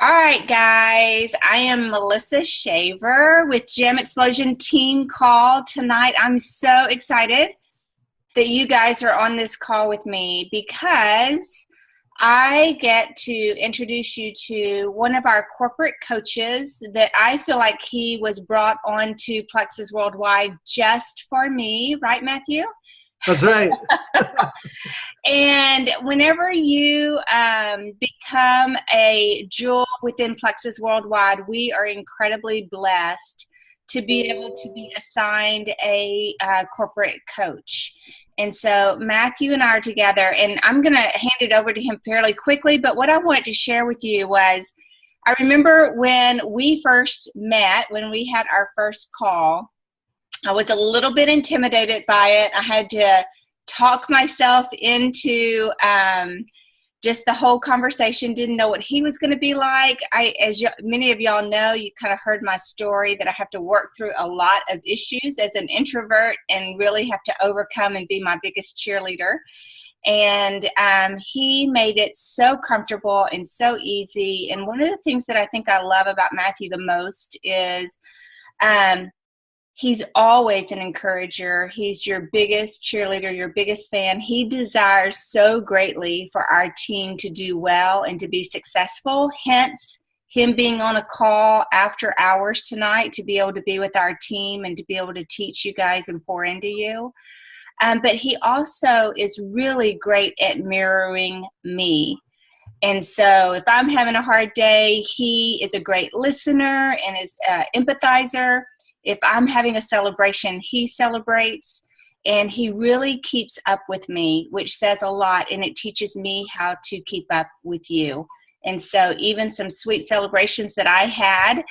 All right, guys. I am Melissa Shaver with Gem Explosion Team Call tonight. I'm so excited that you guys are on this call with me because I get to introduce you to one of our corporate coaches that I feel like he was brought on to Plexus Worldwide just for me. Right, Matthew? That's right. And whenever you become a jewel within Plexus Worldwide, we are incredibly blessed to be able to be assigned a corporate coach. And so Matthew and I are together, and I'm going to hand it over to him fairly quickly. But what I wanted to share with you was, I remember when we first met, when we had our first call, I was a little bit intimidated by it. I had to talk myself into just the whole conversation. Didn't know what he was going to be like. Many of y'all know, you kind of heard my story that I have to work through a lot of issues as an introvert and really have to overcome and be my biggest cheerleader. And he made it so comfortable and so easy. And one of the things that I think I love about Matthew the most is he's always an encourager. He's your biggest cheerleader, your biggest fan. He desires so greatly for our team to do well and to be successful. Hence, him being on a call after hours tonight to be able to be with our team and to be able to teach you guys and pour into you. But he also is really great at mirroring me. And so if I'm having a hard day, he is a great listener and is an empathizer. If I'm having a celebration, he celebrates, and he really keeps up with me, which says a lot, and it teaches me how to keep up with you. And so even some sweet celebrations that I had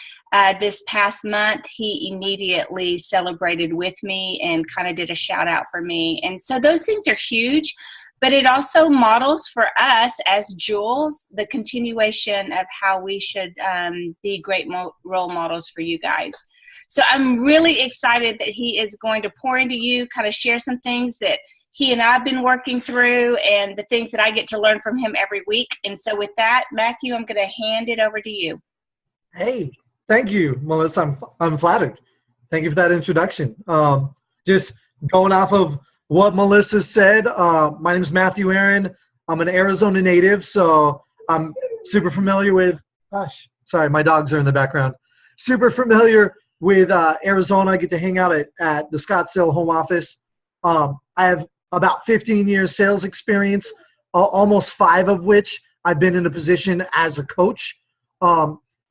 this past month, he immediately celebrated with me and kind of did a shout out for me. And so those things are huge, but it also models for us as jewels the continuation of how we should be great role models for you guys. So I'm really excited that he is going to pour into you, kind of share some things that he and I have been working through and the things that I get to learn from him every week. And so with that, Matthew, I'm going to hand it over to you. Hey, thank you, Melissa. I'm flattered. Thank you for that introduction. Just going off of what Melissa said, my name is Matthew Aron. I'm an Arizona native, so I'm super familiar with, sorry, my dogs are in the background. Super familiar with Arizona. I get to hang out at the Scottsdale home office. I have about 15 years sales experience, almost 5 of which I've been in a position as a coach.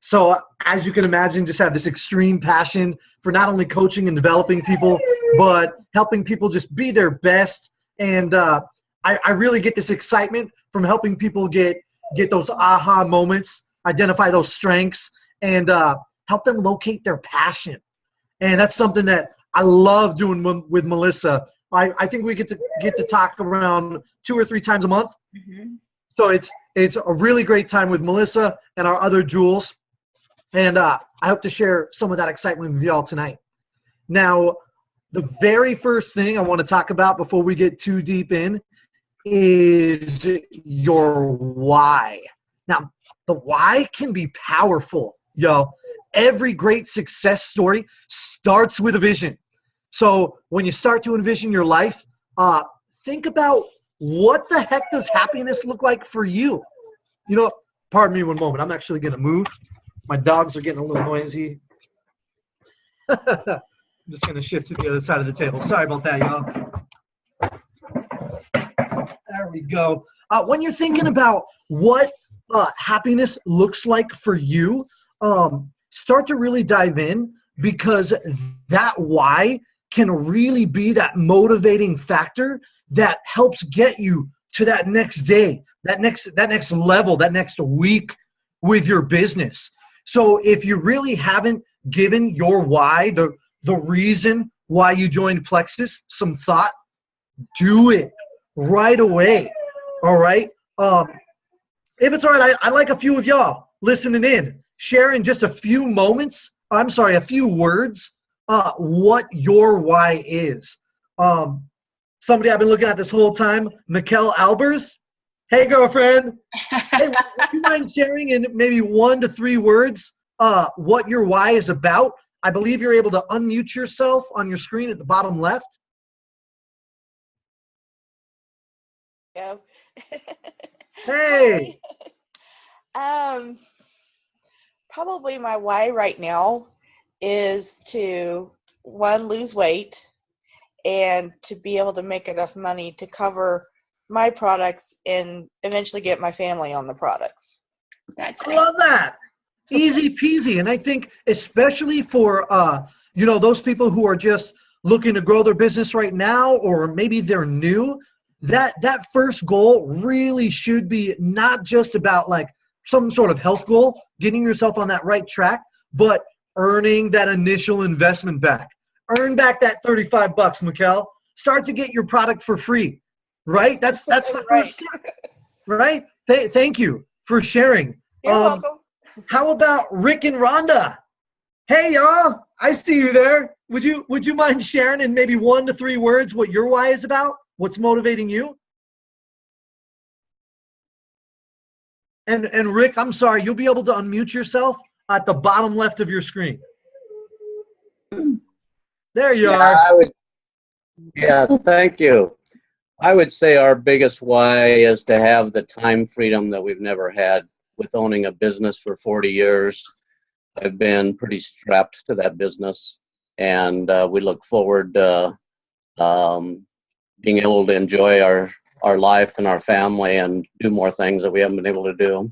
So as you can imagine, just have this extreme passion for not only coaching and developing people, but helping people just be their best. And I really get this excitement from helping people get those aha moments, identify those strengths, and help them locate their passion. And that's something that I love doing with Melissa. I think we get to talk around 2 or 3 times a month. Mm-hmm. So it's a really great time with Melissa and our other jewels. And I hope to share some of that excitement with y'all tonight. Now, the very first thing I want to talk about before we get too deep in is your why. Now, the why can be powerful, yo. Every great success story starts with a vision. So when you start to envision your life, think about what the heck does happiness look like for you? You know, pardon me one moment. I'm actually going to move. My dogs are getting a little noisy. I'm just going to shift to the other side of the table. Sorry about that, y'all. There we go. When you're thinking about what happiness looks like for you, start to really dive in, because that why can really be that motivating factor that helps get you to that next day, that next level, that next week with your business. So if you really haven't given your why, the reason why you joined Plexus, some thought, do it right away. All right. If it's all right, I like a few of y'all listening in, sharing just a few words, what your why is. Somebody I've been looking at this whole time, Mikkel Albers. Hey, girlfriend. Hey, would you mind sharing in maybe 1 to 3 words what your why is about? I believe you're able to unmute yourself on your screen at the bottom left. Yeah. Hey. Probably my why right now is to, one, lose weight, and to be able to make enough money to cover my products and eventually get my family on the products. I love that. Easy peasy. And I think especially for those people who are just looking to grow their business right now, or maybe they're new, that first goal really should be not just about like some sort of health goal, getting yourself on that right track, but earning that initial investment back. Earn back that $35, Mikkel. Start to get your product for free, right? That's the first step, right? Thank you for sharing. You're welcome. How about Rick and Rhonda? Hey, y'all. I see you there. Would you mind sharing in maybe 1 to 3 words what your why is about? What's motivating you? And Rick, I'm sorry, you'll be able to unmute yourself at the bottom left of your screen. There you are. Thank you. I would say our biggest why is to have the time freedom that we've never had. With owning a business for 40 years, I've been pretty strapped to that business, and we look forward to being able to enjoy our life and our family and do more things that we haven't been able to do.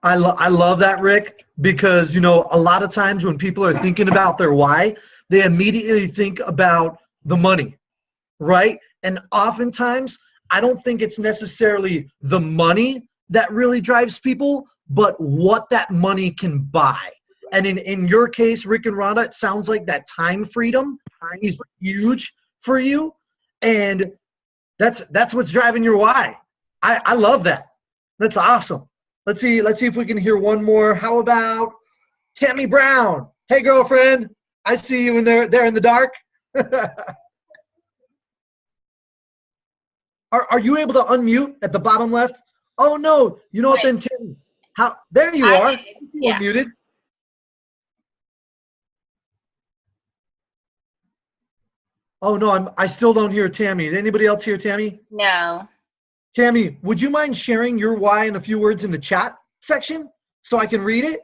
I love that, Rick, because, a lot of times when people are thinking about their why, they immediately think about the money, right? And oftentimes, I don't think it's necessarily the money that really drives people, but what that money can buy. And in your case, Rick and Rhonda, it sounds like that time freedom is huge for you. And that's what's driving your why. I love that. That's awesome. Let's see if we can hear one more. How about Tammy Brown? Hey, girlfriend. I see you in there in the dark. Are you able to unmute at the bottom left? Oh no, you know what then, Tammy? There you are. Yeah. Unmuted. Oh no, I still don't hear Tammy. Did anybody else hear Tammy? No. Tammy, would you mind sharing your why in a few words in the chat section so I can read it?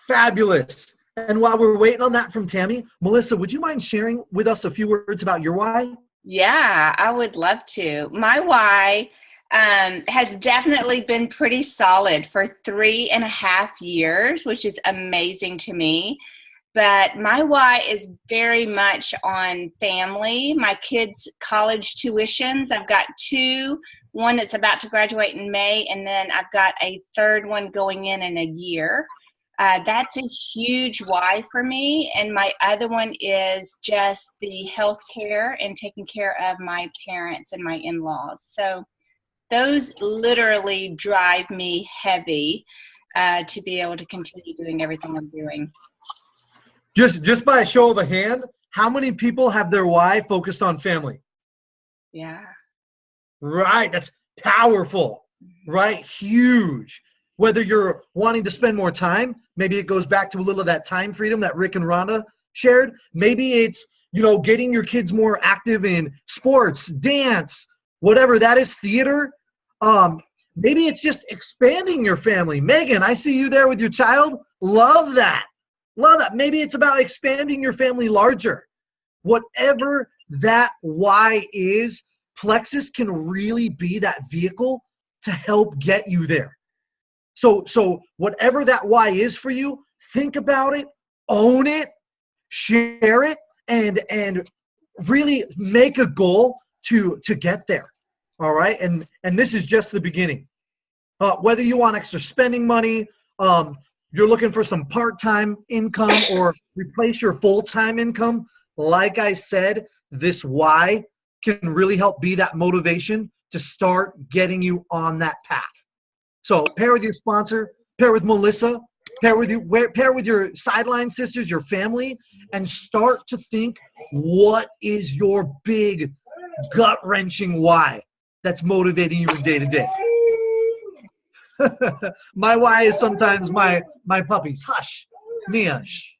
Fabulous. And while we're waiting on that from Tammy, Melissa, would you mind sharing with us a few words about your why? Yeah, I would love to. My why has definitely been pretty solid for 3.5 years, which is amazing to me. But my why is very much on family, my kids' college tuitions. I've got 2, one that's about to graduate in May, and then I've got a 3rd one going in a year. That's a huge why for me. And my other one is just the health care and taking care of my parents and my in-laws. So those literally drive me heavy to be able to continue doing everything I'm doing. Just by a show of a hand, how many people have their why focused on family? Yeah. Right. That's powerful. Right. Huge. Whether you're wanting to spend more time, maybe it goes back to a little of that time freedom that Rick and Rhonda shared. Maybe it's, getting your kids more active in sports, dance, whatever that is, theater. Maybe it's just expanding your family. Megan, I see you there with your child. Love that. Love that. Maybe it's about expanding your family larger. Whatever that why is, Plexus can really be that vehicle to help get you there. So whatever that why is for you, think about it, own it, share it, and really make a goal to get there. All right. And this is just the beginning. Whether you want extra spending money, you're looking for some part-time income or replace your full-time income, like I said, this why can really help be that motivation to start getting you on that path. So pair with your sponsor, pair with Melissa, pair with your sideline sisters, your family, and start to think, what is your big gut-wrenching why that's motivating you in day to day. My why is sometimes my puppies. Hush, Nia. Shh.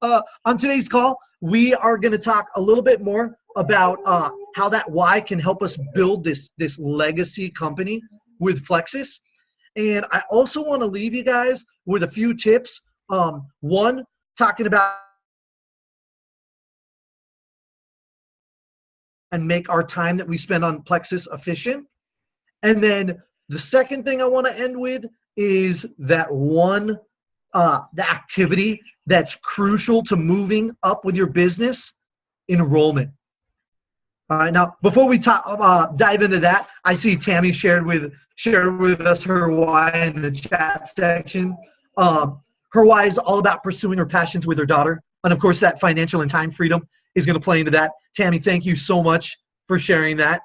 On today's call, we are going to talk a little bit more about how that why can help us build this legacy company with Plexus. And I also want to leave you guys with a few tips. One, talking about and make our time that we spend on Plexus efficient. And then the second thing I want to end with is that one, the activity that's crucial to moving up with your business, enrollment. All right, now before we dive into that, I see Tammy shared with us her why in the chat section. Her why is all about pursuing her passions with her daughter, and of course that financial and time freedom is going to play into that. Tammy, thank you so much for sharing that.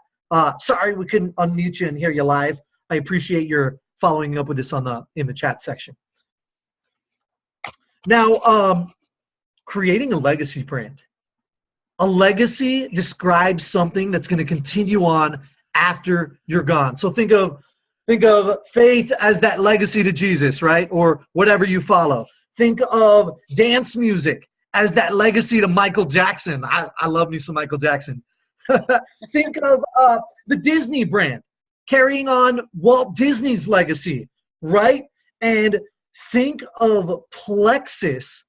Sorry we couldn't unmute you and hear you live. I appreciate your following up with this in the chat section. Now, creating a legacy brand. A legacy describes something that's going to continue on after you're gone. So think of faith as that legacy to Jesus, right? Or whatever you follow. Think of dance music as that legacy to Michael Jackson. I love me some Michael Jackson. Think of the Disney brand carrying on Walt Disney's legacy, right? And think of Plexus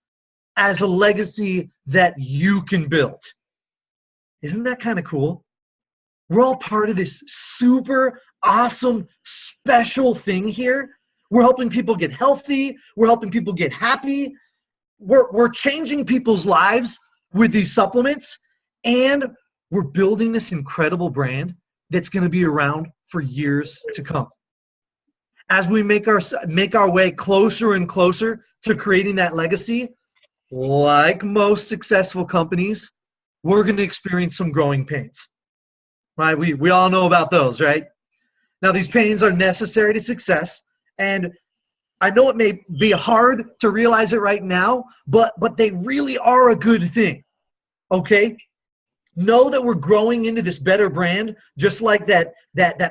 as a legacy that you can build. Isn't that kind of cool? We're all part of this super awesome, special thing here. We're helping people get healthy. We're helping people get happy. We're changing people's lives with these supplements, and we're building this incredible brand that's going to be around for years to come. As we make our way closer and closer to creating that legacy, like most successful companies, we're going to experience some growing pains. Right? We all know about those, right? Now, these pains are necessary to success, and I know it may be hard to realize it right now, but they really are a good thing. Okay? Know that we're growing into this better brand, just like that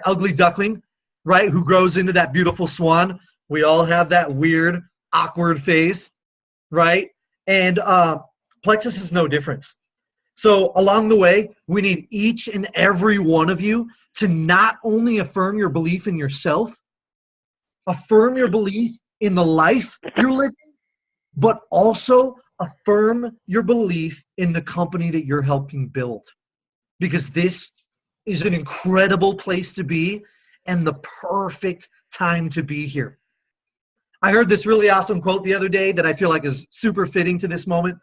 ugly duckling, right, who grows into that beautiful swan. We all have that weird, awkward phase, right? And Plexus is no difference. So along the way, we need each and every one of you to not only affirm your belief in yourself, affirm your belief in the life you're living, but also affirm your belief in the company that you're helping build. Because this is an incredible place to be and the perfect time to be here. I heard this really awesome quote the other day that I feel like is super fitting to this moment.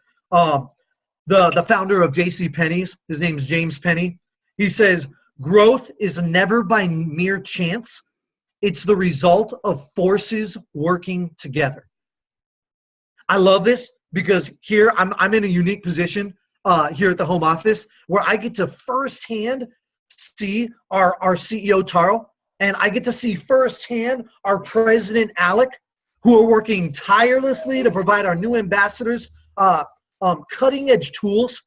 The founder of JCPenney's, his name's James Penney. He says, growth is never by mere chance. It's the result of forces working together. I love this because here I'm in a unique position here at the home office where I get to firsthand see our CEO, Taro, and I get to see firsthand our president, Alec, who are working tirelessly to provide our new ambassadors cutting-edge tools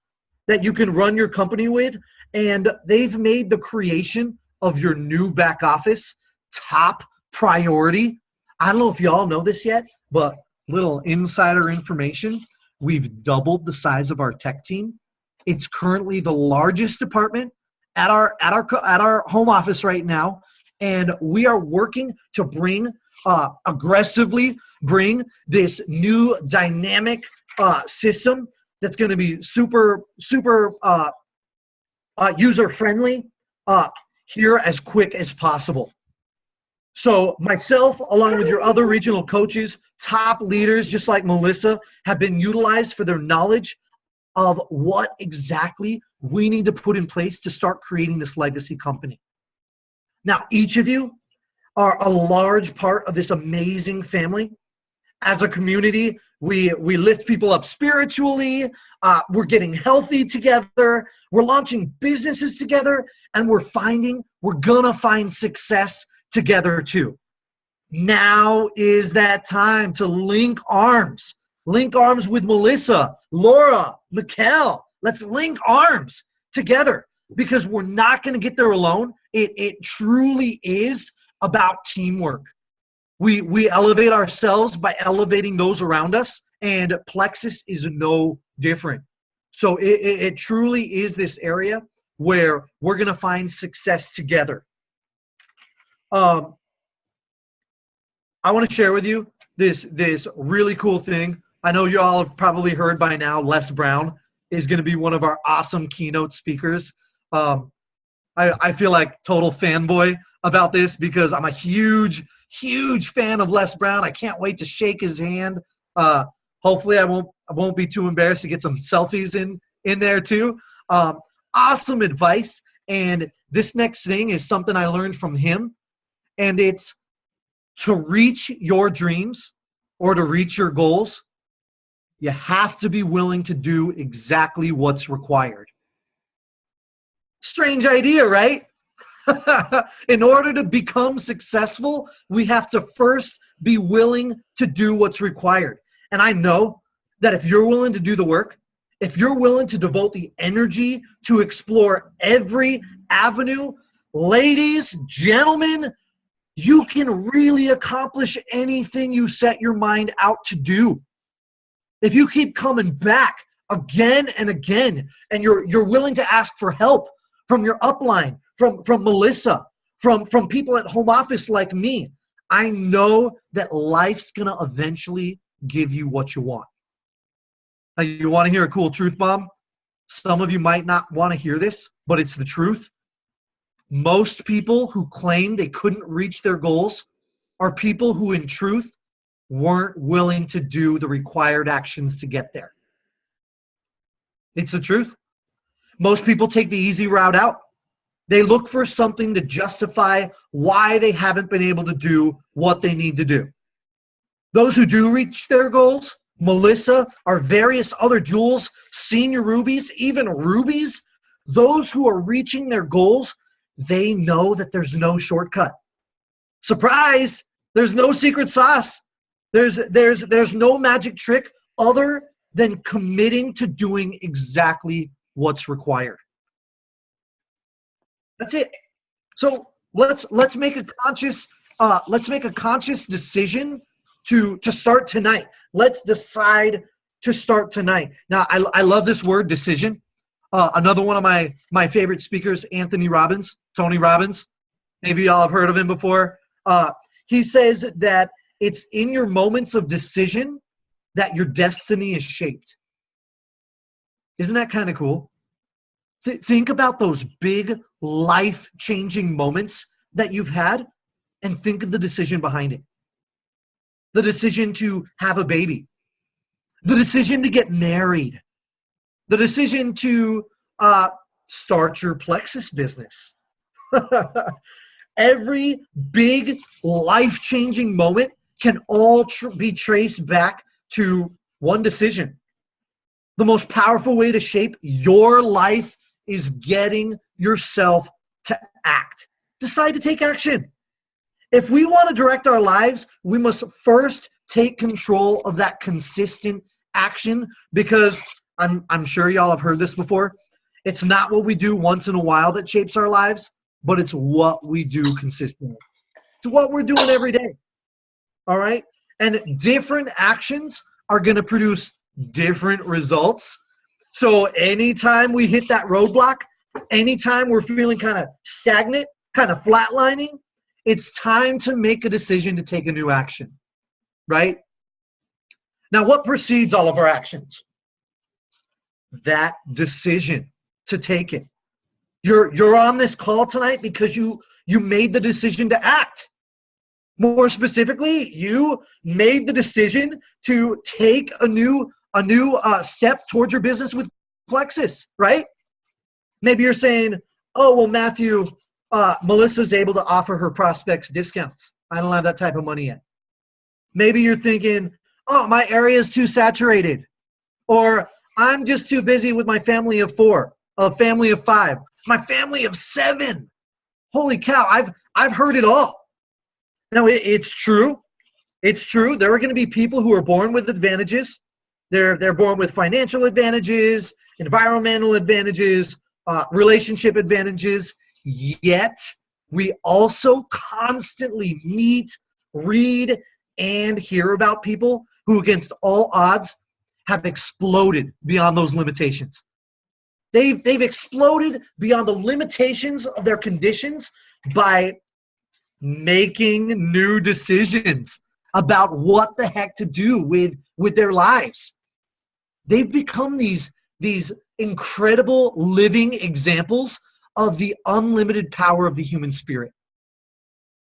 that you can run your company with, and they've made the creation of your new back office top priority. I don't know if y'all know this yet, but little insider information, we've doubled the size of our tech team. It's currently the largest department at our home office right now, and we are working to aggressively bring this new dynamic system that's going to be super user friendly here as quick as possible. So myself, along with your other regional coaches, top leaders, just like Melissa, have been utilized for their knowledge of what exactly we need to put in place to start creating this legacy company. Now, each of you are a large part of this amazing family. As a community, we lift people up spiritually, we're getting healthy together, we're launching businesses together, and we're gonna find success together too. Now is that time to link arms. Link arms with Melissa, Laura, Mikkel. Let's link arms together because we're not going to get there alone, it truly is about teamwork. We elevate ourselves by elevating those around us, and Plexus is no different. So it truly is this area where we're going to find success together. I want to share with you this really cool thing. I know you all have probably heard by now, Les Brown is going to be one of our awesome keynote speakers. I feel like total fanboy about this because I'm a huge fan of Les Brown. I can't wait to shake his hand. Hopefully I won't be too embarrassed to get some selfies in there too. Awesome advice. And this next thing is something I learned from him. And it's to reach your dreams or to reach your goals, you have to be willing to do exactly what's required. Strange idea, right? In order to become successful, we have to first be willing to do what's required. And I know that if you're willing to do the work, if you're willing to devote the energy to explore every avenue, ladies, gentlemen, you can really accomplish anything you set your mind out to do. If you keep coming back again and again, and you're willing to ask for help from your upline, from Melissa, from people at home office like me, I know that life's gonna eventually give you what you want. Now, you want to hear a cool truth bomb? Some of you might not want to hear this, but it's the truth. Most people who claim they couldn't reach their goals are people who in truth weren't willing to do the required actions to get there. It's the truth. Most people take the easy route out. They look for something to justify why they haven't been able to do what they need to do. Those who do reach their goals, Melissa, our various other Jules, senior rubies, even rubies, those who are reaching their goals, they know that there's no shortcut. Surprise! There's no secret sauce. There's no magic trick other than committing to doing exactly what's required. That's it. So let's make a conscious decision to start tonight. Let's decide to start tonight. Now I love this word, decision. Another one of my favorite speakers, Tony Robbins. Maybe y'all have heard of him before. He says that it's in your moments of decision that your destiny is shaped. Isn't that kind of cool? Think about those big life-changing moments that you've had and think of the decision behind it. The decision to have a baby. The decision to get married. The decision to start your Plexus business. Every big life-changing moment can all be traced back to one decision. The most powerful way to shape your life is getting yourself to act. Decide to take action. If we want to direct our lives, we must first take control of that consistent action, because I'm sure y'all have heard this before. It's not what we do once in a while that shapes our lives, but it's what we do consistently. It's what we're doing every day. All right? And different actions are going to produce different results. So anytime we hit that roadblock, anytime we're feeling kind of stagnant, kind of flatlining, it's time to make a decision to take a new action, right? Now, what precedes all of our actions? That decision to take it. You're on this call tonight because you made the decision to act. More specifically, you made the decision to take a new step towards your business with Plexus, right? Maybe you're saying, oh, well, Matthew, Melissa's able to offer her prospects discounts. I don't have that type of money yet. Maybe you're thinking, oh, my area is too saturated. Or I'm just too busy with my family of 4, a family of 5, my family of 7. Holy cow, I've heard it all. Now, it's true. It's true. There are going to be people who are born with advantages. They're born with financial advantages, environmental advantages, relationship advantages. Yet, we also constantly meet, read, and hear about people who, against all odds, have exploded beyond those limitations. They've exploded beyond the limitations of their conditions by making new decisions about what the heck to do with their lives. They've become these incredible living examples of the unlimited power of the human spirit.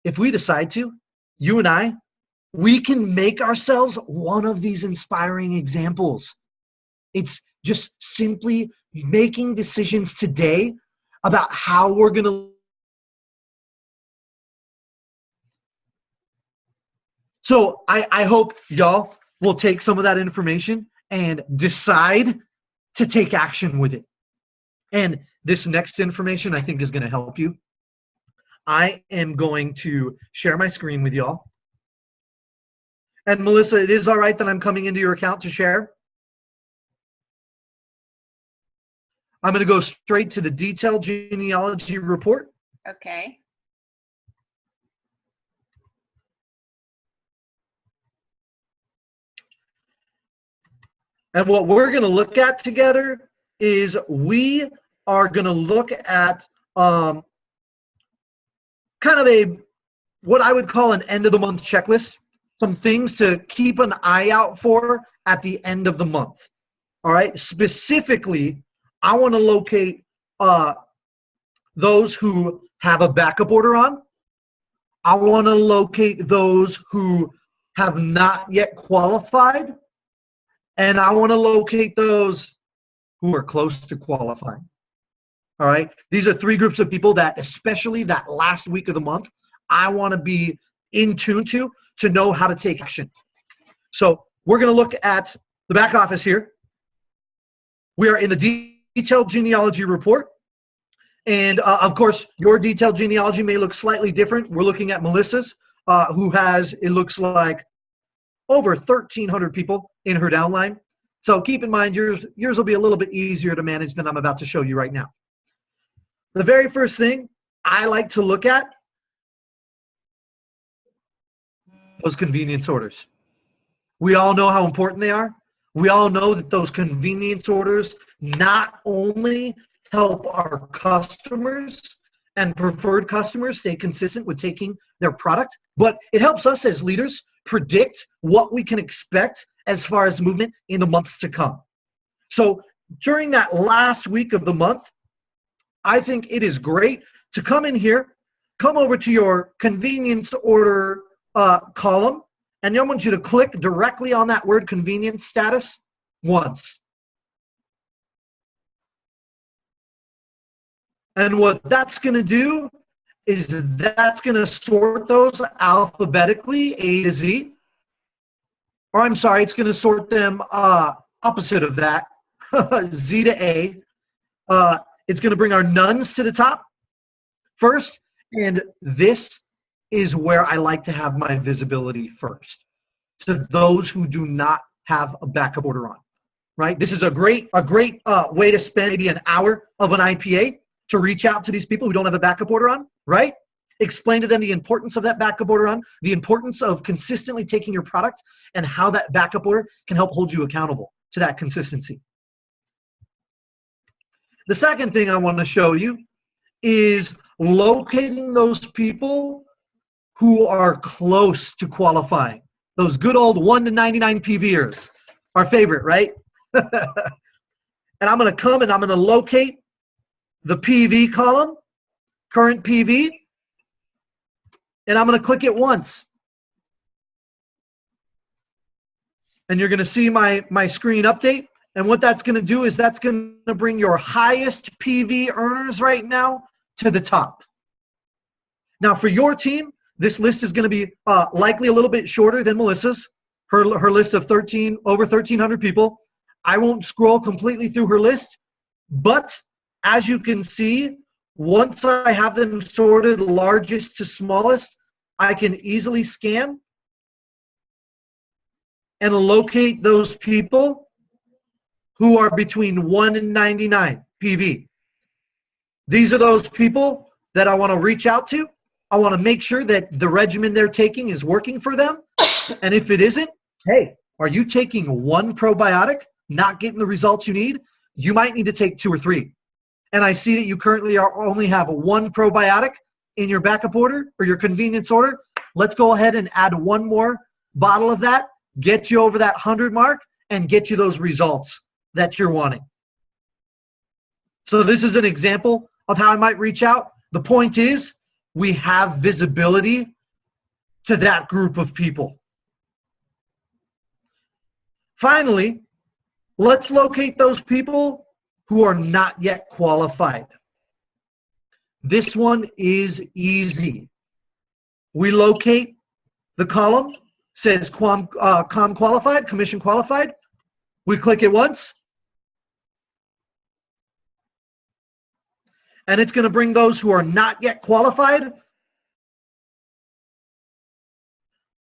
If we decide to, you and I, we can make ourselves one of these inspiring examples. It's just simply making decisions today about how we're going to. So I hope y'all will take some of that information and decide to take action with it. And this next information I think is going to help you. I am going to share my screen with y'all. And Melissa, it is all right that I'm coming into your account to share? I'm going to go straight to the detailed genealogy report. Okay. And what we're going to look at together is we are going to look at kind of what I would call an end of the month checklist, some things to keep an eye out for at the end of the month. All right. Specifically, I want to locate those who have a backup order on. I want to locate those who have not yet qualified. And I want to locate those who are close to qualifying. All right. These are three groups of people that, especially that last week of the month, I want to be in tune to know how to take action. So we're going to look at the back office here. We are in the detailed genealogy report. And of course, your detailed genealogy may look slightly different. We're looking at Melissa's, who has, it looks like, over 1,300 people in her downline. So keep in mind, yours will be a little bit easier to manage than I'm about to show you right now. The very first thing I like to look at, those convenience orders. We all know how important they are. We all know that those convenience orders not only help our customers and preferred customers stay consistent with taking their product, but it helps us as leaders predict what we can expect as far as movement in the months to come. So during that last week of the month, I think it is great to come in here, come over to your convenience order column, and I want you to click directly on that word convenience status once. And what that's going to do is that's going to sort those alphabetically, A to Z. Or I'm sorry, it's going to sort them opposite of that, Z to A. It's going to bring our nones to the top first. And this is where I like to have my visibility first, to those who do not have a backup order on, right? This is a great way to spend maybe an hour of an IPA to reach out to these people who don't have a backup order on, right? Explain to them the importance of that backup order on, the importance of consistently taking your product, and how that backup order can help hold you accountable to that consistency. The second thing I want to show you is locating those people who are close to qualifying. Those good old 1 to 99 PVers, our favorite, right? And I'm going to come and I'm going to locate the PV column, current PV, and I'm going to click it once. And you're going to see my screen update. And what that's going to do is that's going to bring your highest PV earners right now to the top. Now for your team, this list is going to be likely a little bit shorter than Melissa's. Her list of over 1,300 people. I won't scroll completely through her list, but as you can see, once I have them sorted largest to smallest, I can easily scan and locate those people who are between 1 and 99 PV. These are those people that I want to reach out to I want to make sure that the regimen they're taking is working for them. And if it isn't, hey, are you taking one probiotic, not getting the results you need? You might need to take 2 or 3. And I see that you currently only have one probiotic in your backup order or your convenience order. Let's go ahead and add one more bottle of that, get you over that 100 mark, and get you those results that you're wanting. So this is an example of how I might reach out. The point is, we have visibility to that group of people. Finally, let's locate those people who are not yet qualified. This one is easy. We locate the column, says com qualified, commission qualified. We click it once. And it's going to bring those who are not yet qualified.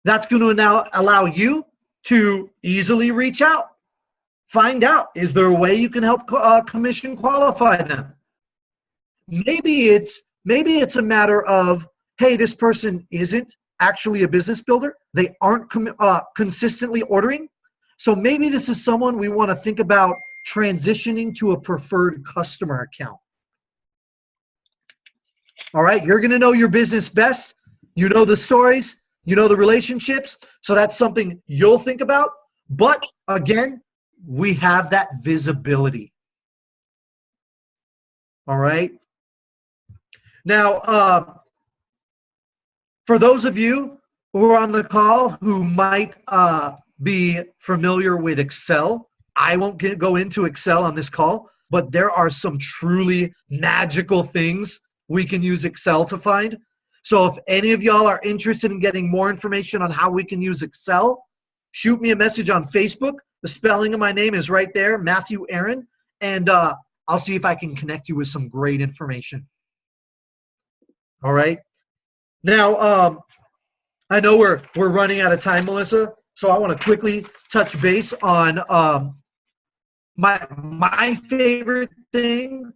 That's going to now allow you to easily reach out. Find out, is there a way you can help commission qualify them? Maybe it's a matter of, hey, this person isn't actually a business builder. They aren't consistently ordering. So maybe this is someone we want to think about transitioning to a preferred customer account. All right, you're going to know your business best. You know the stories, you know the relationships. So that's something you'll think about. But again, we have that visibility. All right. Now, for those of you who are on the call who might be familiar with Excel, I won't go into Excel on this call, but there are some truly magical things we can use Excel to find. So if any of y'all are interested in getting more information on how we can use Excel, shoot me a message on Facebook. The spelling of my name is right there, Matthew Aron, and I'll see if I can connect you with some great information. All right. Now, I know we're running out of time, Melissa, so I want to quickly touch base on my favorite thing.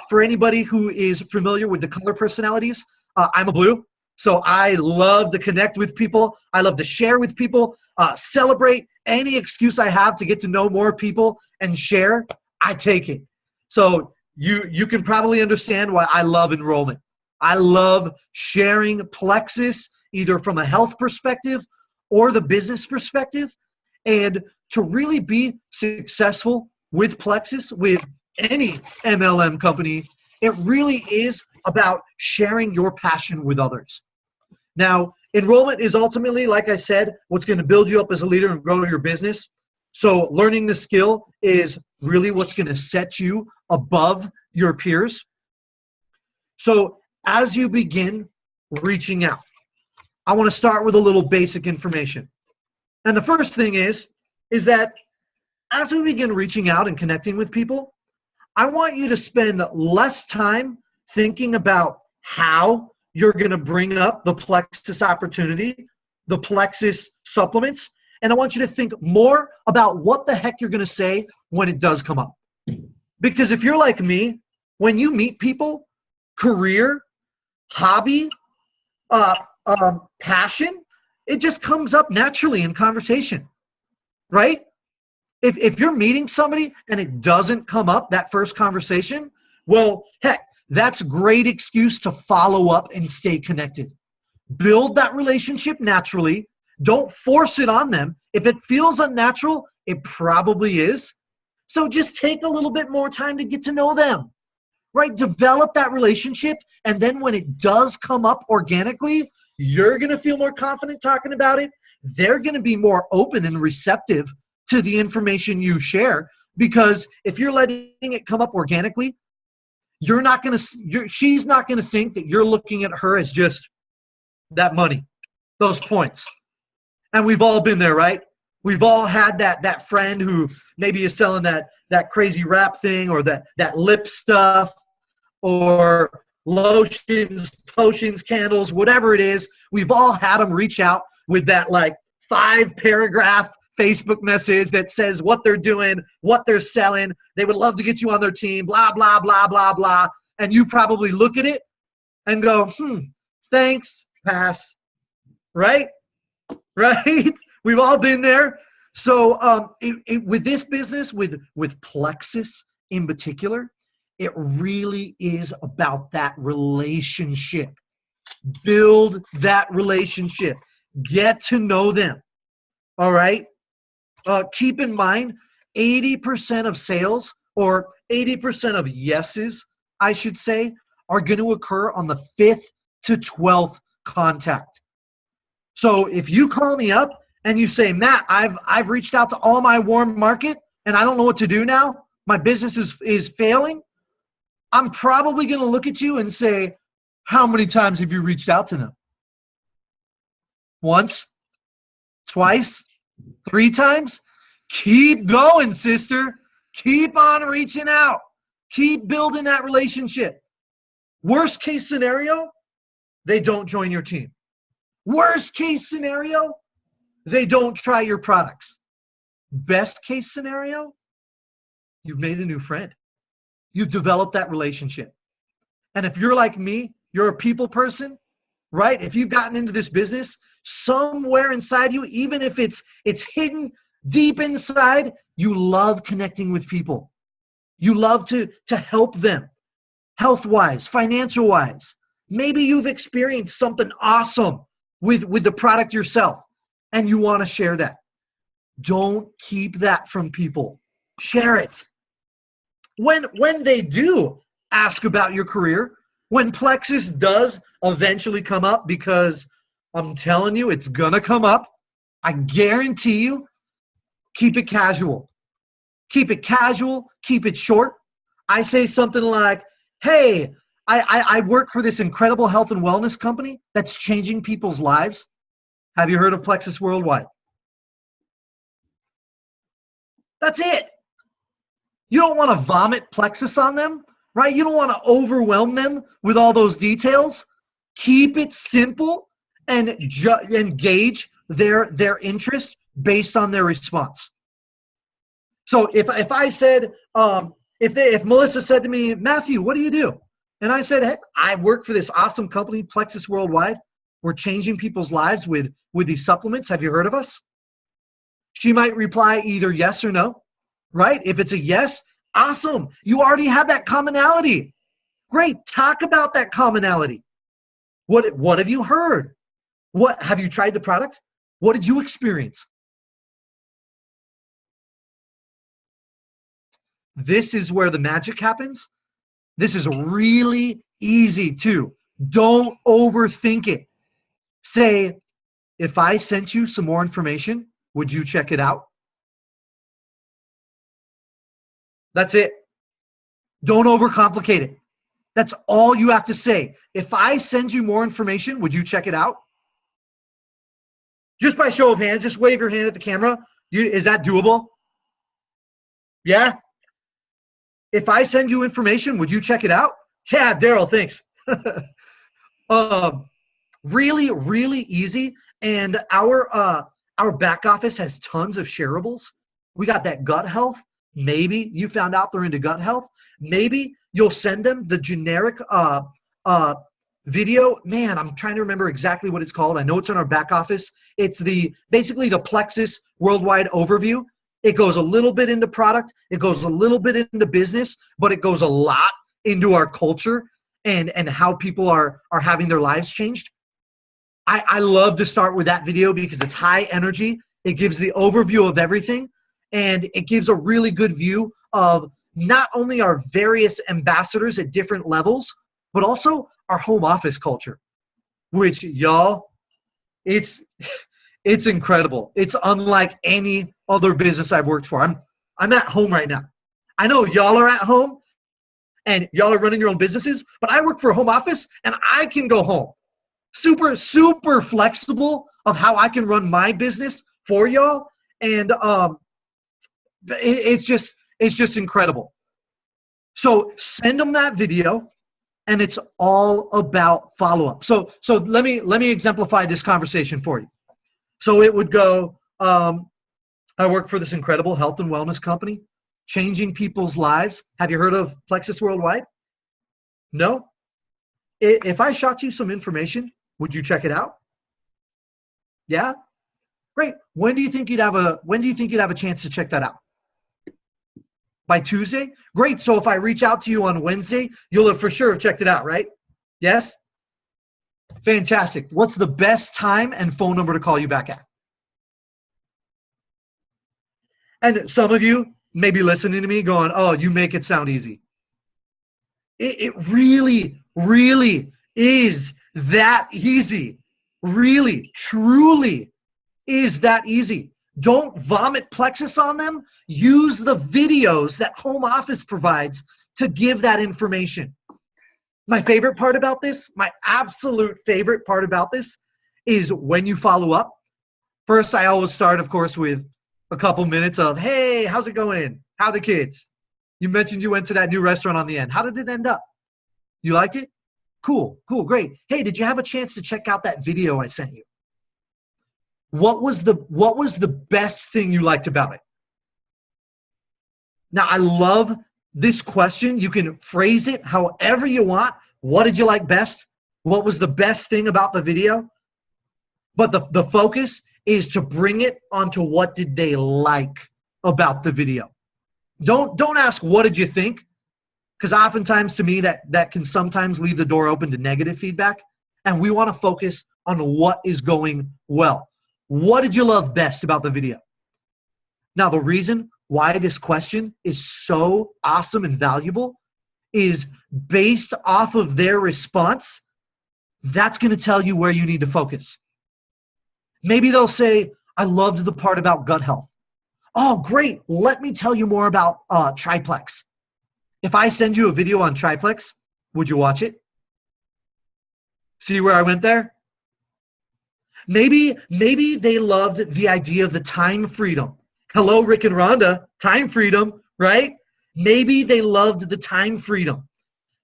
For anybody who is familiar with the color personalities, I'm a blue. So I love to connect with people. I love to share with people, celebrate any excuse I have to get to know more people and share. I take it. So you can probably understand why I love enrollment. I love sharing Plexus, either from a health perspective or the business perspective. And to really be successful with Plexus, with any MLM company, it really is about sharing your passion with others. Now, enrollment is ultimately, like I said, what's going to build you up as a leader and grow your business. So learning the skill is really what's going to set you above your peers. So as you begin reaching out, I want to start with a little basic information. And the first thing is that as we begin reaching out and connecting with people, I want you to spend less time thinking about how you're going to bring up the Plexus opportunity, the Plexus supplements, and I want you to think more about what the heck you're going to say when it does come up. Because if you're like me, when you meet people, career, hobby, passion, it just comes up naturally in conversation, right? If you're meeting somebody and it doesn't come up, that first conversation, well, heck, that's a great excuse to follow up and stay connected. Build that relationship naturally. Don't force it on them. If it feels unnatural, it probably is. So just take a little bit more time to get to know them, right? Develop that relationship. And then when it does come up organically, you're going to feel more confident talking about it. They're going to be more open and receptive to the information you share, because if you're letting it come up organically, she's not going to think that you're looking at her as just that money, those points. And we've all been there, right? We've all had that friend who maybe is selling that crazy wrap thing, or that lip stuff, or lotions, potions, candles, whatever it is. We've all had them reach out with that like 5-paragraph Facebook message that says what they're doing, what they're selling. They would love to get you on their team, blah, blah, blah, blah, blah. And you probably look at it and go, thanks, pass. Right? Right? We've all been there. So with this business, with Plexus in particular, it really is about that relationship. Build that relationship. Get to know them. All right? Keep in mind, 80% of sales, or 80% of yeses, I should say, are going to occur on the 5th to 12th contact. So if you call me up and you say, Matt, I've reached out to all my warm market and I don't know what to do now, my business is failing, I'm probably going to look at you and say, how many times have you reached out to them? Once? Twice? 3 times? Keep going, sister. Keep on reaching out. Keep building that relationship. Worst case scenario, they don't join your team. Worst case scenario, they don't try your products. Best case scenario, you've made a new friend. You've developed that relationship. And if you're like me, you're a people person, right? If you've gotten into this business, somewhere inside you, even if it's hidden deep inside, you love connecting with people. You love to help them, health-wise, financial-wise. Maybe you've experienced something awesome with the product yourself, and you want to share that. Don't keep that from people. Share it. When they do ask about your career, when Plexus does eventually come up, because I'm telling you, it's going to come up, I guarantee you, keep it casual. Keep it casual. Keep it short. I say something like, hey, I work for this incredible health and wellness company that's changing people's lives. Have you heard of Plexus Worldwide? That's it. You don't want to vomit Plexus on them, right? You don't want to overwhelm them with all those details. Keep it simple and gauge their interest based on their response. So if I said, if Melissa said to me, Matthew, what do you do? And I said, hey, I work for this awesome company, Plexus Worldwide. We're changing people's lives with these supplements. Have you heard of us? She might reply either yes or no, right? If it's a yes, awesome. You already have that commonality. Great. Talk about that commonality. What have you heard? What have you tried the product? What did you experience? This is where the magic happens. This is really easy too. Don't overthink it. Say, if I sent you some more information, would you check it out? That's it. Don't overcomplicate it. That's all you have to say. If I send you more information, would you check it out? Just by show of hands, just wave your hand at the camera. Is that doable? Yeah? If I send you information, would you check it out? Yeah, Daryl, thanks. Really, really easy. And our back office has tons of shareables. We got that gut health. Maybe you found out they're into gut health. Maybe you'll send them the generic video. Man, I'm trying to remember exactly what it's called. I know it's in our back office. It's basically the Plexus Worldwide overview. It goes a little bit into product. It goes a little bit into business, but it goes a lot into our culture and how people are having their lives changed. I love to start with that video because it's high energy. It gives the overview of everything, and it gives a really good view of not only our various ambassadors at different levels, but also our home office culture, which, y'all, it's incredible. It's unlike any other business I've worked for. I'm at home right now. I know y'all are at home and y'all are running your own businesses, but I work for a home office and I can go home. Super, super flexible of how I can run my business for y'all. And it's just incredible. So send them that video, and it's all about follow-up. So let me exemplify this conversation for you. So it would go, I work for this incredible health and wellness company, changing people's lives. Have you heard of Plexus Worldwide? No? If I shot you some information, Would you check it out? Yeah? Great. When do you think you'd have a chance to check that out? By Tuesday? Great. So if I reach out to you on Wednesday, you'll have for sure checked it out, right? Yes? Fantastic. What's the best time and phone number to call you back at? And some of you may be listening to me going, oh, you make it sound easy. It really, really is that easy. Really, truly is that easy. Don't vomit Plexus on them. Use the videos that home office provides to give that information. My favorite part about this, my absolute favorite part about this is when you follow up. First, I always start, of course, with a couple minutes of, hey, how's it going? How are the kids? You mentioned you went to that new restaurant on the end. How did it end up? You liked it? Cool, great. Hey, did you have a chance to check out that video I sent you? What was the best thing you liked about it? Now, I love this question. You can phrase it however you want. What did you like best? What was the best thing about the video? But the focus is to bring it onto what did they like about the video. Don't ask what did you think, because oftentimes to me that can sometimes leave the door open to negative feedback, and we want to focus on what is going well. What did you love best about the video? Now, the reason why this question is so awesome and valuable is based off of their response. That's going to tell you where you need to focus. Maybe they'll say, I loved the part about gut health. Oh, great. Let me tell you more about triplex. If I send you a video on triplex, would you watch it? See where I went there? Maybe they loved the idea of the time freedom. Hello, Rick and Rhonda, time freedom, right? Maybe they loved the time freedom.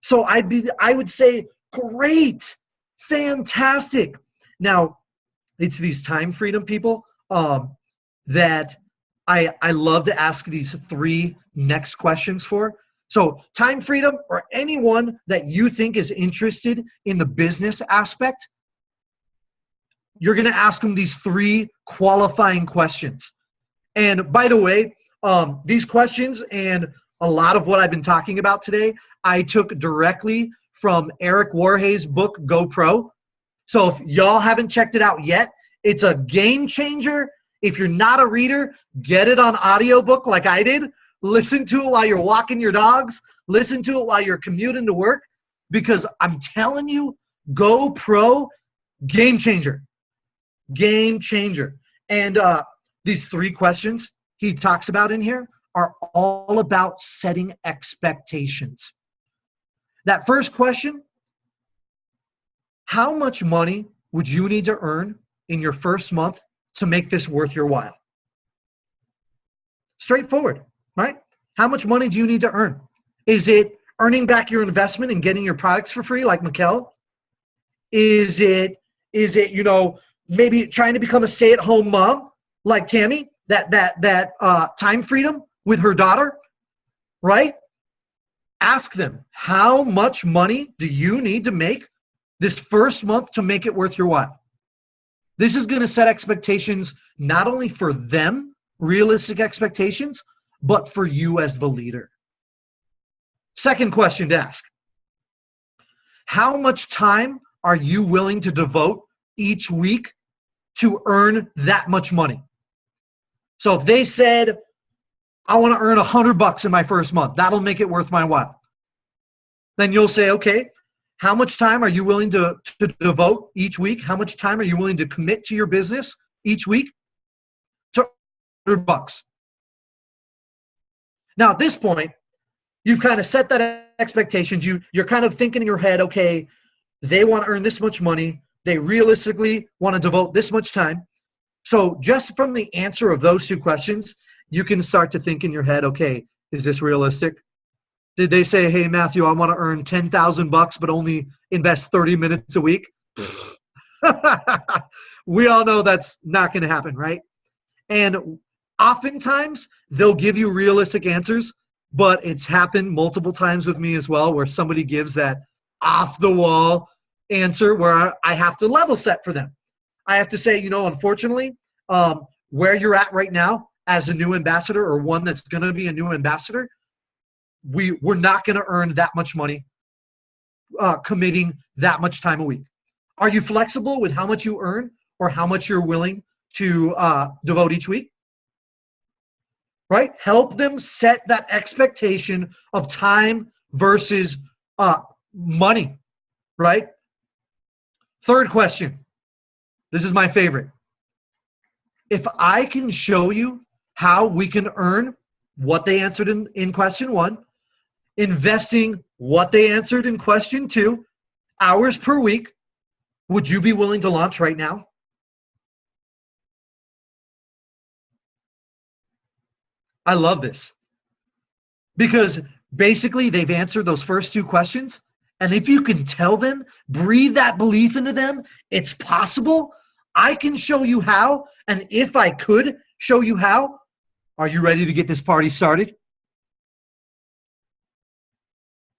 So I would say, great, fantastic. Now, it's these time freedom people that I love to ask these 3 next questions for. So time freedom, or anyone that you think is interested in the business aspect, you're going to ask them these 3 qualifying questions. And by the way, these questions and a lot of what I've been talking about today, I took directly from Eric Warhay's book, Go Pro. So if y'all haven't checked it out yet, it's a game changer. If you're not a reader, get it on audiobook like I did. Listen to it while you're walking your dogs. Listen to it while you're commuting to work, because I'm telling you, Go Pro, game changer. Game changer. And these 3 questions he talks about in here are all about setting expectations. That first question, how much money would you need to earn in your first month to make this worth your while? Straightforward, right? How much money do you need to earn? Is it earning back your investment and getting your products for free like Mikkel? Is it maybe trying to become a stay-at-home mom like Tammy, that time freedom with her daughter, right? Ask them, how much money do you need to make this first month to make it worth your while? This is going to set expectations not only for them, realistic expectations, but for you as the leader. Second question to ask, how much time are you willing to devote each week to earn that much money? So if they said, I want to earn $100 in my first month, that'll make it worth my while. Then you'll say, okay, how much time are you willing to devote each week? How much time are you willing to commit to your business each week? To $100. Now at this point, you've kind of set that expectations. You're kind of thinking in your head, okay, they want to earn this much money. They realistically want to devote this much time. So just from the answer of those 2 questions, you can start to think in your head, okay, is this realistic? Did they say, hey, Matthew, I want to earn $10,000 but only invest 30 minutes a week? We all know that's not going to happen, right? And oftentimes they'll give you realistic answers, but it's happened multiple times with me as well, where somebody gives that off the wall, answer where I have to level set for them. I have to say, unfortunately, where you're at right now as a new ambassador or one that's going to be a new ambassador, we're not going to earn that much money committing that much time a week. Are you flexible with how much you earn or how much you're willing to devote each week? Right? Help them set that expectation of time versus money, right? Third question. This is my favorite. If I can show you how we can earn what they answered in question 1, investing what they answered in question 2, hours per week, would you be willing to launch right now? I love this because basically they've answered those first 2 questions. And if you can tell them, breathe that belief into them, it's possible. I can show you how. And if I could show you how, are you ready to get this party started?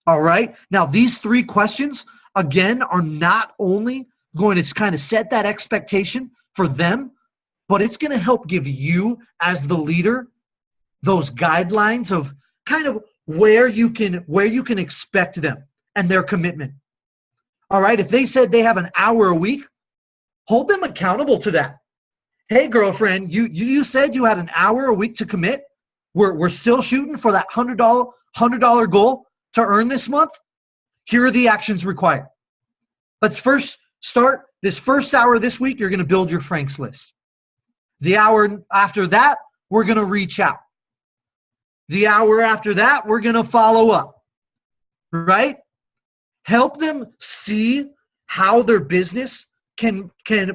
All right. Now, these 3 questions, again, are not only going to kind of set that expectation for them, but it's going to help give you as the leader those guidelines of kind of where you can expect them and their commitment. All right. If they said they have an hour a week, hold them accountable to that. Hey, girlfriend, you said you had an hour a week to commit. We're still shooting for that $100 goal to earn this month. Here are the actions required. Let's first start this first hour this week. You're going to build your Franks list. The hour after that, we're going to reach out. The hour after that, we're going to follow up, right? Help them see how their business can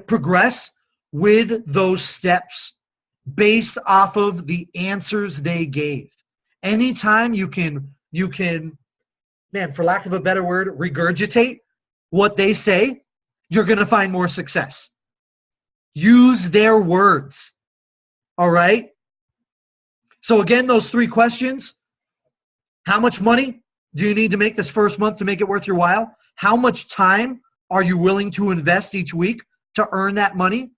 progress with those steps based off of the answers they gave. Anytime you can, man, for lack of a better word, regurgitate what they say, you're going to find more success. Use their words, all right? So again, those 3 questions. How much money do you need to make this first month to make it worth your while? How much time are you willing to invest each week to earn that money?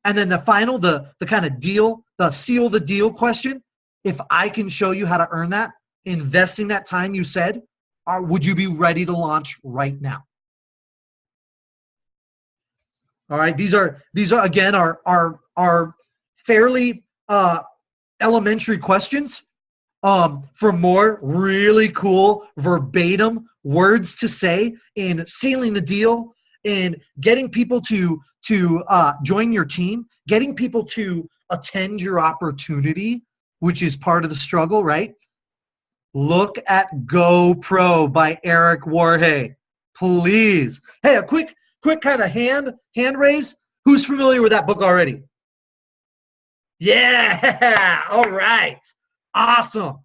And then the final, the kind of deal, the seal the deal question. If I can show you how to earn that, investing that time you said, would you be ready to launch right now? All right, these are again our fairly elementary questions. For more really cool verbatim words to say in sealing the deal, in getting people to join your team, getting people to attend your opportunity, which is part of the struggle, right? Look at Go Pro by Eric Warhay, please. Hey, a quick kind of hand raise. Who's familiar with that book already? Yeah, all right. Awesome.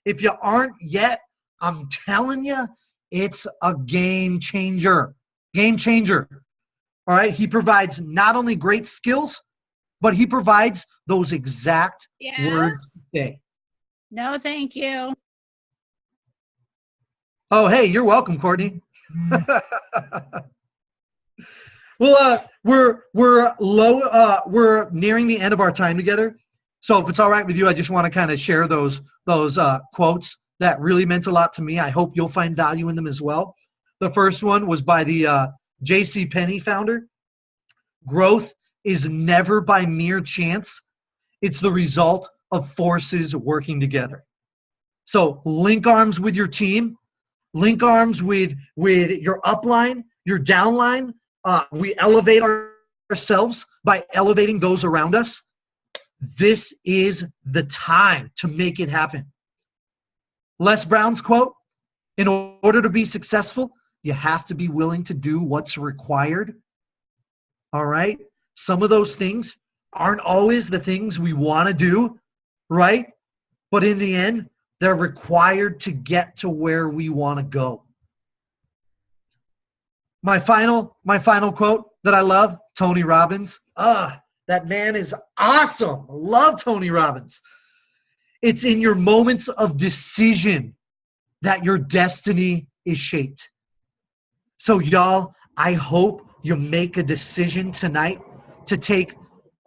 If you aren't yet, I'm telling you, it's a game changer. Game changer. All right. He provides not only great skills, but he provides those exact words to say. No, thank you. Oh, hey, you're welcome, Courtney. Well, we're nearing the end of our time together. So if it's all right with you, I just want to kind of share those quotes that really meant a lot to me. I hope you'll find value in them as well. The first one was by the J.C. Penney founder. Growth is never by mere chance. It's the result of forces working together. So link arms with your team. Link arms with your upline, your downline. We elevate ourselves by elevating those around us. This is the time to make it happen. Les Brown's quote, in order to be successful, you have to be willing to do what's required. All right? Some of those things aren't always the things we want to do, right? But in the end, they're required to get to where we want to go. My final quote that I love, Tony Robbins. That man is awesome. Love Tony Robbins. It's in your moments of decision that your destiny is shaped. So y'all, I hope you make a decision tonight to take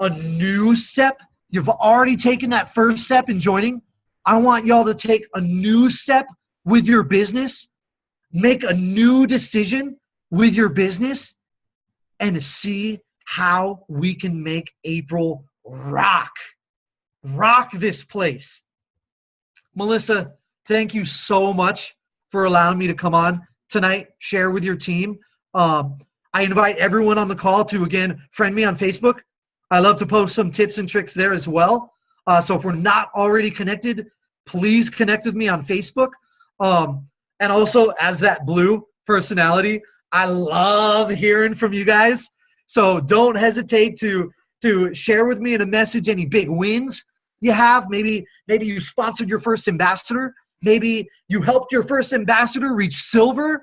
a new step. You've already taken that first step in joining. I want y'all to take a new step with your business, make a new decision with your business, and see how we can make April rock this place. Melissa, thank you so much for allowing me to come on tonight, share with your team. I invite everyone on the call to, again, friend me on Facebook. I love to post some tips and tricks there as well. So if we're not already connected, please connect with me on Facebook. And also, as that blue personality, I love hearing from you guys. So don't hesitate to share with me in a message any big wins you have. Maybe you sponsored your first ambassador. Maybe you helped your first ambassador reach silver.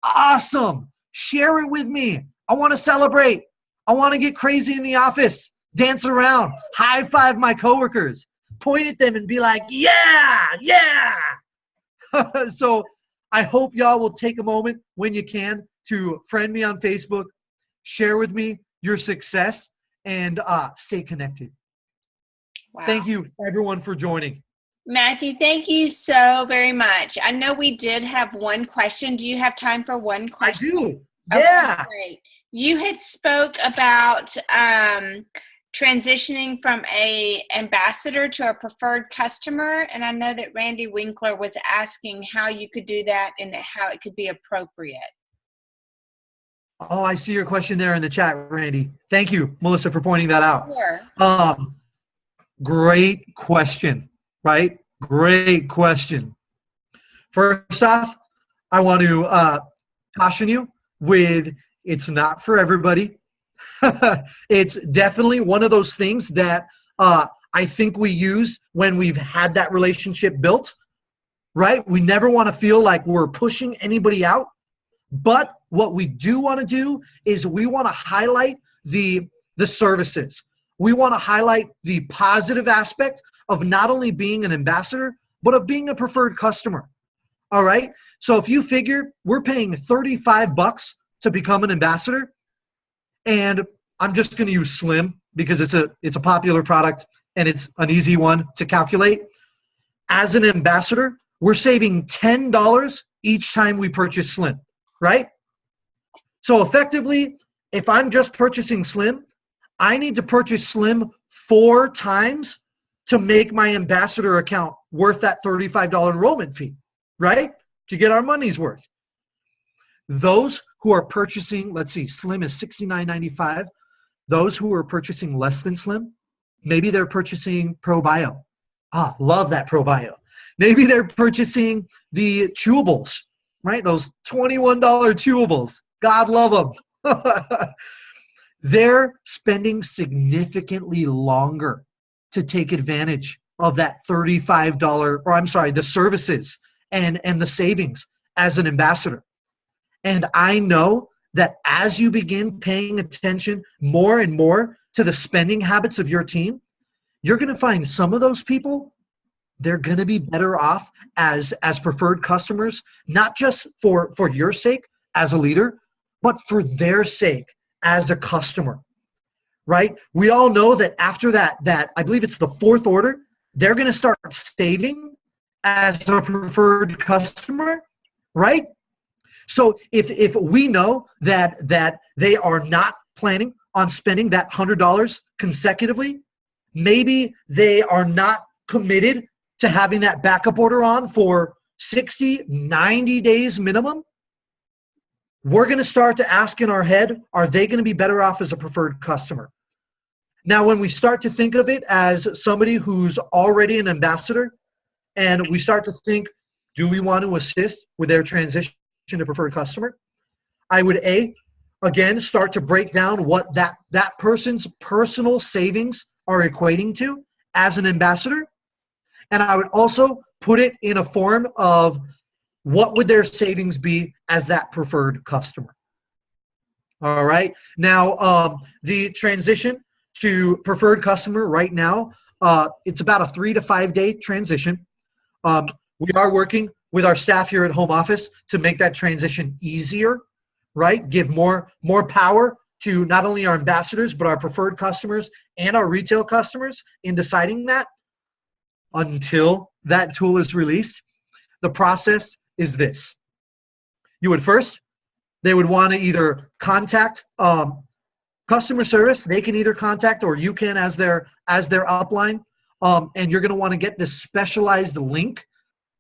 Awesome. Share it with me. I want to celebrate. I want to get crazy in the office, dance around, high five my coworkers, point at them and be like, yeah. So I hope y'all will take a moment when you can to friend me on Facebook, share with me your success, and stay connected. Wow. Thank you, everyone, for joining. Matthew, thank you so very much. I know we did have one question. Do you have time for one question? I do. Okay, Yeah. great. You had spoke about transitioning from a ambassador to a preferred customer, and I know that Randy Winkler was asking how you could do that and how it could be appropriate. Oh, I see your question there in the chat, Randy. Thank you, Melissa, for pointing that out. Sure. Great question, right? Great question. First off, I want to caution you with it's not for everybody. It's definitely one of those things that I think we use when we've had that relationship built, right? We never want to feel like we're pushing anybody out. But what we do want to do is we want to highlight the services. We want to highlight the positive aspect of not only being an ambassador, but of being a preferred customer. All right? So if you figure we're paying $35 to become an ambassador, and I'm just going to use Slim because it's a popular product and it's an easy one to calculate. As an ambassador, we're saving $10 each time we purchase Slim, right? So effectively, if I'm just purchasing Slim, I need to purchase Slim 4 times to make my ambassador account worth that $35 enrollment fee, right? To get our money's worth. Those who are purchasing, let's see, Slim is $69.95. Those who are purchasing less than Slim, maybe they're purchasing Pro Bio. Love that Pro Bio. Maybe they're purchasing the chewables, right? Those $21 chewables. God love them. They're spending significantly longer to take advantage of that the services and the savings as an ambassador. And I know that as you begin paying attention more and more to the spending habits of your team, you're going to find some of those people, they're going to be better off as preferred customers, not just for your sake as a leader, but for their sake as a customer, right? We all know that after that I believe it's the 4th order, they're going to start saving as a preferred customer, right? So if we know that they are not planning on spending that $100 consecutively, maybe they are not committed to having that backup order on for 60, 90 days minimum, we're going to start to ask in our head, are they going to be better off as a preferred customer? Now, when we start to think of it as somebody who's already an ambassador, and we start to think, do we want to assist with their transition to preferred customer? I would again, start to break down what that person's personal savings are equating to as an ambassador. And I would also put it in a form of what would their savings be as that preferred customer. All right. Now, the transition to preferred customer right now, it's about a 3 to 5 day transition. We are working with our staff here at home office to make that transition easier right? Give more power to not only our ambassadors, but our preferred customers and our retail customers in deciding that until that tool is released. The process is this. They would want to either contact customer service. They can either contact, or you can as their upline. And you're going to want to get this specialized link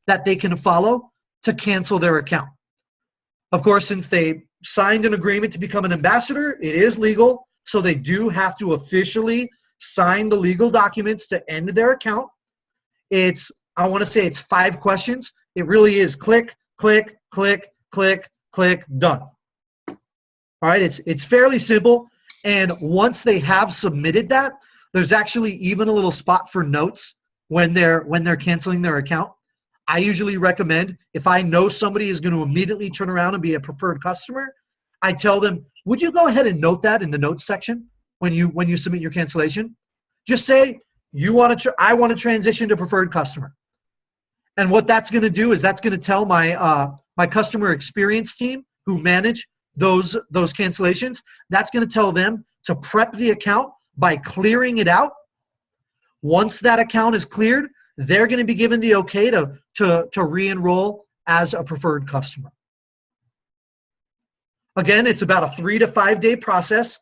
that they can follow to cancel their account. Of course, since they signed an agreement to become an ambassador, it is legal. So they do have to officially sign the legal documents to end their account. I want to say it's 5 questions. It really is click, click, click, click, click, done. All right, it's fairly simple. And once they have submitted that, there's actually even a little spot for notes when they're canceling their account. I usually recommend, if I know somebody is going to immediately turn around and be a preferred customer, I tell them, would you go ahead and note that in the notes section when you submit your cancellation? Just say, I want to transition to preferred customer. And what that's going to do is that's going to tell my customer experience team who manage those cancellations, that's going to tell them to prep the account by clearing it out. Once that account is cleared, they're going to be given the okay to re-enroll as a preferred customer. Again, it's about a 3 to 5 day process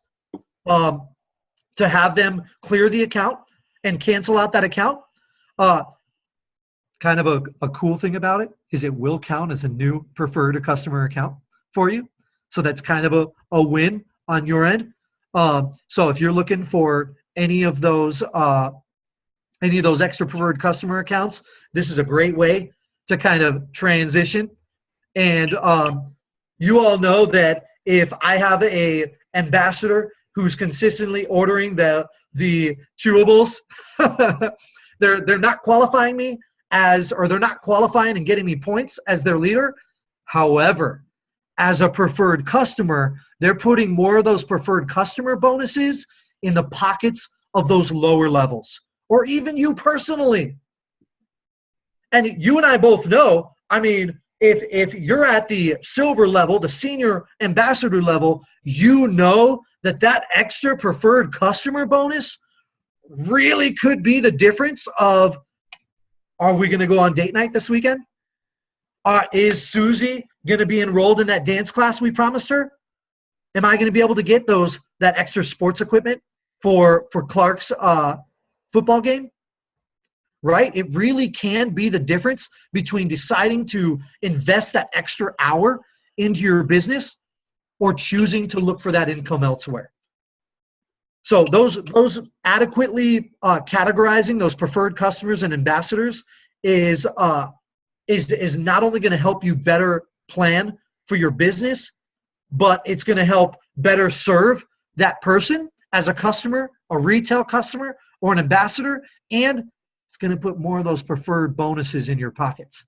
to have them clear the account and cancel out that account. Kind of a cool thing about it is it will count as a new preferred customer account for you. So that's kind of a win on your end. So if you're looking for any of those extra preferred customer accounts, this is a great way to kind of transition. And you all know that if I have a ambassador who's consistently ordering the chewables, they're not qualifying me they're not qualifying and getting me points as their leader. However, as a preferred customer, they're putting more of those preferred customer bonuses in the pockets of those lower levels, or even you personally. And you and I both know, I mean, if you're at the silver level, the senior ambassador level, you know that extra preferred customer bonus really could be the difference of, are we going to go on date night this weekend? Is Susie going to be enrolled in that dance class we promised her? Am I going to be able to get that extra sports equipment for Clark's football game? Right? It really can be the difference between deciding to invest that extra hour into your business or choosing to look for that income elsewhere. So those adequately categorizing those preferred customers and ambassadors is not only going to help you better plan for your business, but it's going to help better serve that person as a customer, a retail customer, or an ambassador, and it's going to put more of those preferred bonuses in your pockets.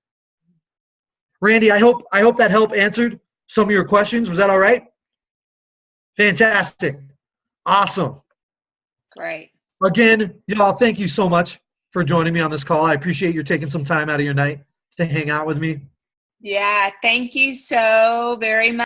Randy, I hope that helped answered some of your questions. Was that all right? Fantastic. Awesome. Great. Again, y'all, thank you so much for joining me on this call. I appreciate you taking some time out of your night to hang out with me. Yeah, thank you so very much.